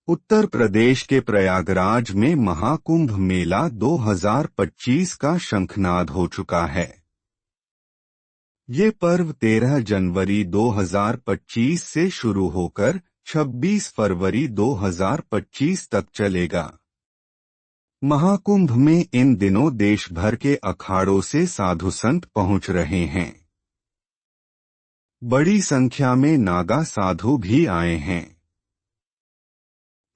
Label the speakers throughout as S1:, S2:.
S1: उत्तर प्रदेश के प्रयागराज में महाकुंभ मेला 2025 का शंखनाद हो चुका है। ये पर्व 13 जनवरी 2025 से शुरू होकर 26 फरवरी 2025 तक चलेगा। महाकुंभ में इन दिनों देश भर के अखाड़ों से साधु संत पहुंच रहे हैं। बड़ी संख्या में नागा साधु भी आए हैं।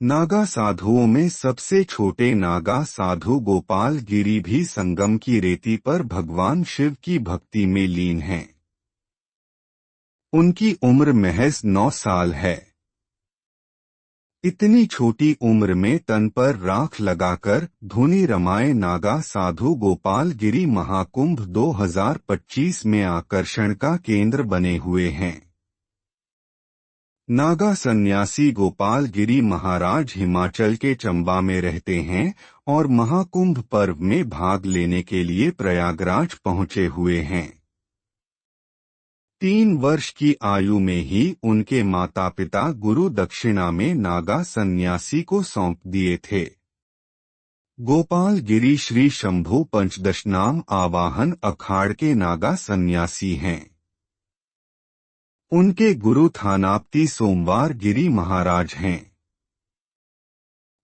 S1: नागा साधुओं में सबसे छोटे नागा साधु गोपाल गिरी भी संगम की रेती पर भगवान शिव की भक्ति में लीन हैं। उनकी उम्र महज 9 साल है। इतनी छोटी उम्र में तन पर राख लगाकर धुनी रमाए नागा साधु गोपाल गिरी महाकुंभ 2025 में आकर्षण का केंद्र बने हुए हैं। नागा सन्यासी गोपाल गिरी महाराज हिमाचल के चंबा में रहते हैं और महाकुंभ पर्व में भाग लेने के लिए प्रयागराज पहुंचे हुए हैं। 3 वर्ष की आयु में ही उनके माता पिता गुरु दक्षिणा में नागा सन्यासी को सौंप दिए थे। गोपाल गिरी श्री शंभु पंचदशनाम आवाहन अखाड़ के नागा सन्यासी हैं। उनके गुरु थानापति सोमवार गिरी महाराज हैं।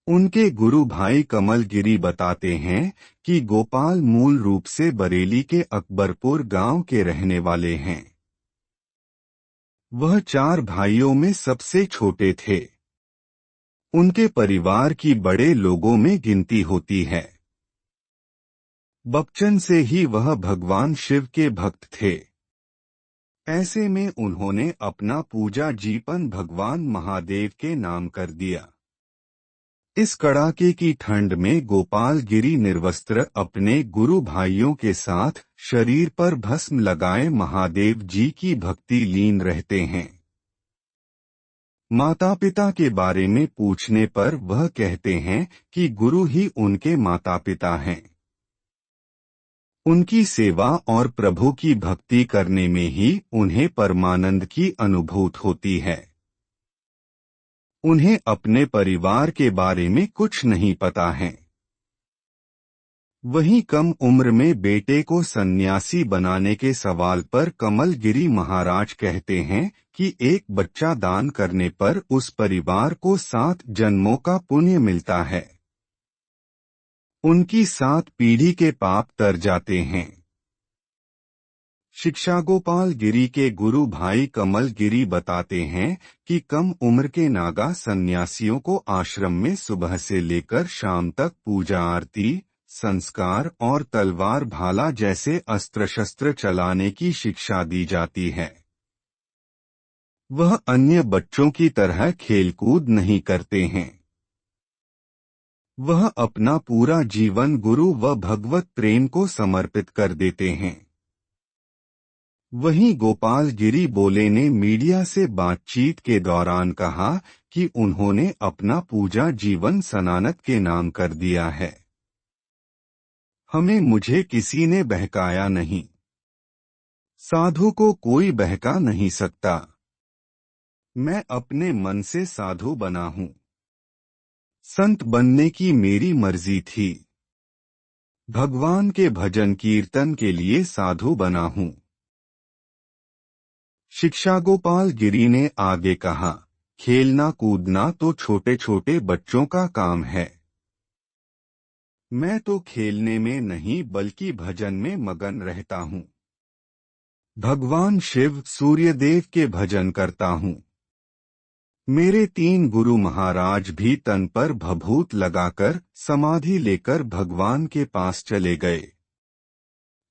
S1: उनके गुरु भाई कमल गिरी बताते हैं कि गोपाल मूल रूप से बरेली के अकबरपुर गांव के रहने वाले हैं। वह 4 भाइयों में सबसे छोटे थे। उनके परिवार की बड़े लोगों में गिनती होती है। बचपन से ही वह भगवान शिव के भक्त थे। ऐसे में उन्होंने अपना पूजा जीवन भगवान महादेव के नाम कर दिया। इस कड़ाके की ठंड में गोपाल गिरी निर्वस्त्र अपने गुरु भाइयों के साथ शरीर पर भस्म लगाए महादेव जी की भक्ति लीन रहते हैं। माता पिता के बारे में पूछने पर वह कहते हैं कि गुरु ही उनके माता पिता हैं। उनकी सेवा और प्रभु की भक्ति करने में ही उन्हें परमानंद की अनुभूति होती है। उन्हें अपने परिवार के बारे में कुछ नहीं पता है। वहीं कम उम्र में बेटे को सन्यासी बनाने के सवाल पर कमल गिरी महाराज कहते हैं कि एक बच्चा दान करने पर उस परिवार को 7 जन्मों का पुण्य मिलता है। उनकी 7 पीढ़ी के पाप तर जाते हैं। शिक्षा गोपाल गिरी के गुरु भाई कमल गिरी बताते हैं कि कम उम्र के नागा सन्यासियों को आश्रम में सुबह से लेकर शाम तक पूजा आरती, संस्कार और तलवार भाला जैसे अस्त्र शस्त्र चलाने की शिक्षा दी जाती है। वह अन्य बच्चों की तरह खेलकूद नहीं करते हैं। वह अपना पूरा जीवन गुरु व भगवत प्रेम को समर्पित कर देते हैं। वहीं गोपाल गिरी बोले ने मीडिया से बातचीत के दौरान कहा कि उन्होंने अपना पूजा जीवन सनातन के नाम कर दिया है। मुझे किसी ने बहकाया नहीं। साधु को कोई बहका नहीं सकता। मैं अपने मन से साधु बना हूँ। संत बनने की मेरी मर्जी थी। भगवान के भजन कीर्तन के लिए साधु बना हूँ। शिक्षा गोपाल गिरी ने आगे कहा, खेलना कूदना तो छोटे छोटे बच्चों का काम है। मैं तो खेलने में नहीं बल्कि भजन में मगन रहता हूँ। भगवान शिव सूर्यदेव के भजन करता हूँ। मेरे 3 गुरु महाराज भी तन पर भभूत लगाकर समाधि लेकर भगवान के पास चले गए।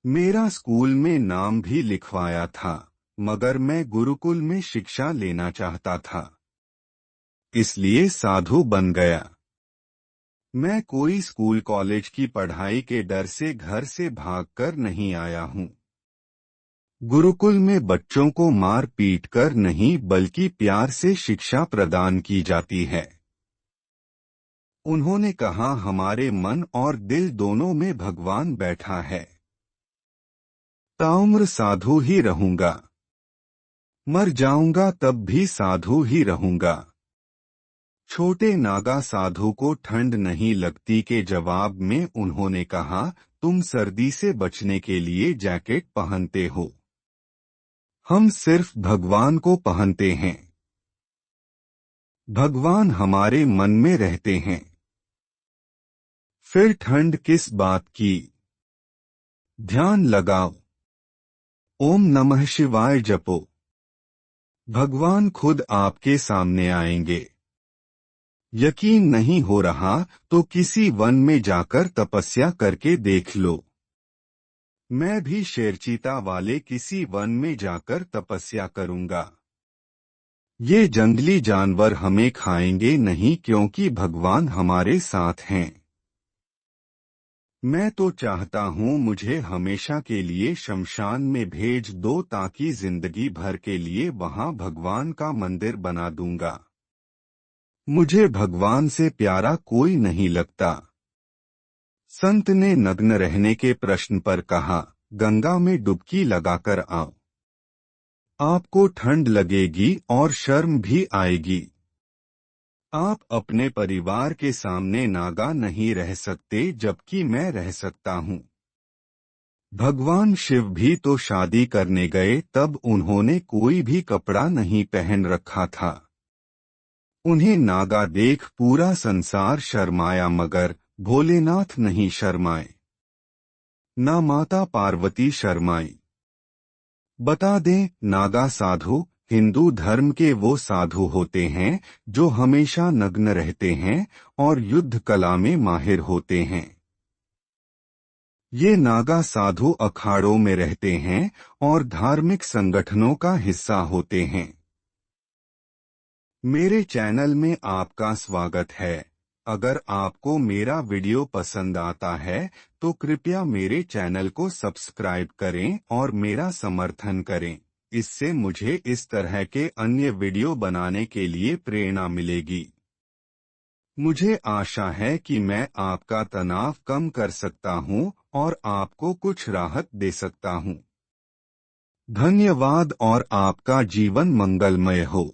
S1: मेरा स्कूल में नाम भी लिखवाया था, मगर मैं गुरुकुल में शिक्षा लेना चाहता था, इसलिए साधु बन गया। मैं कोई स्कूल कॉलेज की पढ़ाई के डर से घर से भागकर नहीं आया हूँ। गुरुकुल में बच्चों को मार पीट कर नहीं बल्कि प्यार से शिक्षा प्रदान की जाती है। उन्होंने कहा, हमारे मन और दिल दोनों में भगवान बैठा है। ताउम्र साधु ही रहूंगा। मर जाऊंगा तब भी साधु ही रहूंगा। छोटे नागा साधु को ठंड नहीं लगती के जवाब में उन्होंने कहा, तुम सर्दी से बचने के लिए जैकेट पहनते हो, हम सिर्फ भगवान को पहनते हैं। भगवान हमारे मन में रहते हैं, फिर ठंड किस बात की। ध्यान लगाओ, ओम नमः शिवाय जपो, भगवान खुद आपके सामने आएंगे। यकीन नहीं हो रहा तो किसी वन में जाकर तपस्या करके देख लो। मैं भी शेरचीता वाले किसी वन में जाकर तपस्या करूंगा। ये जंगली जानवर हमें खाएंगे नहीं क्योंकि भगवान हमारे साथ हैं। मैं तो चाहता हूँ मुझे हमेशा के लिए शमशान में भेज दो ताकि जिंदगी भर के लिए वहाँ भगवान का मंदिर बना दूंगा। मुझे भगवान से प्यारा कोई नहीं लगता। संत ने नग्न रहने के प्रश्न पर कहा, गंगा में डुबकी लगाकर आओ, आपको ठंड लगेगी और शर्म भी आएगी। आप अपने परिवार के सामने नागा नहीं रह सकते जबकि मैं रह सकता हूँ। भगवान शिव भी तो शादी करने गए तब उन्होंने कोई भी कपड़ा नहीं पहन रखा था। उन्हें नागा देख पूरा संसार शर्माया मगर भोलेनाथ नहीं शर्माए, ना माता पार्वती शर्माई। बता दें, नागा साधु हिंदू धर्म के वो साधु होते हैं जो हमेशा नग्न रहते हैं और युद्ध कला में माहिर होते हैं। ये नागा साधु अखाड़ों में रहते हैं और धार्मिक संगठनों का हिस्सा होते हैं। मेरे चैनल में आपका स्वागत है। अगर आपको मेरा वीडियो पसंद आता है तो कृपया मेरे चैनल को सब्सक्राइब करें और मेरा समर्थन करें। इससे मुझे इस तरह के अन्य वीडियो बनाने के लिए प्रेरणा मिलेगी। मुझे आशा है कि मैं आपका तनाव कम कर सकता हूं और आपको कुछ राहत दे सकता हूं। धन्यवाद और आपका जीवन मंगलमय हो।